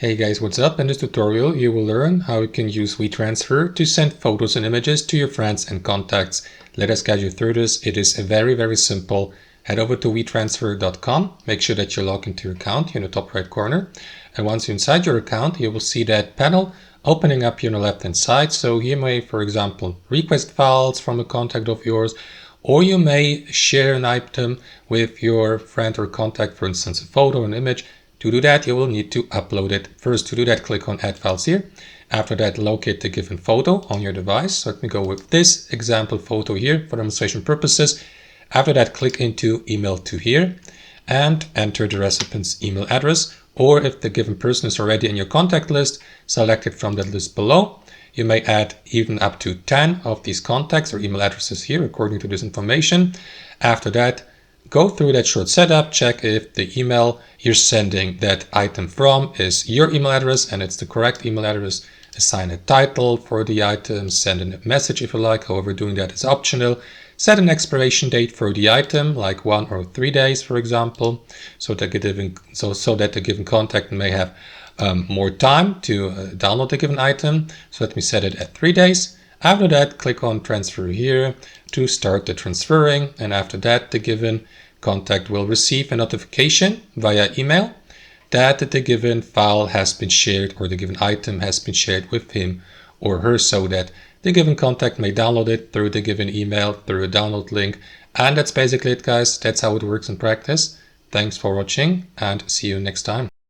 Hey guys, what's up? In this tutorial you will learn how you can use WeTransfer to send photos and images to your friends and contacts. Let us guide you through this. It is very simple. Head over to WeTransfer.com. Make sure that you log into your account here in the top right corner. And once you're inside your account, you will see that panel opening up here on the left hand side. So you may, for example, request files from a contact of yours, or you may share an item with your friend or contact, for instance, a photo, an image. To do that, you will need to upload it. First, to do that, click on Add Files here. After that, locate the given photo on your device. So let me go with this example photo here for demonstration purposes. After that, click into Email to here and enter the recipient's email address. Or if the given person is already in your contact list, select it from that list below. You may add even up to 10 of these contacts or email addresses here according to this information. After that, go through that short setup, check if the email you're sending that item from is your email address and it's the correct email address. Assign a title for the item, send a message if you like, however doing that is optional. Set an expiration date for the item, like 1 or 3 days, for example, so that the given contact may have more time to download the given item. So let me set it at 3 days. After that, click on Transfer here to start the transferring, and after that the given contact will receive a notification via email that the given file has been shared or the given item has been shared with him or her, so that the given contact may download it through the given email, through a download link. And that's basically it, guys. That's how it works in practice. Thanks for watching and see you next time.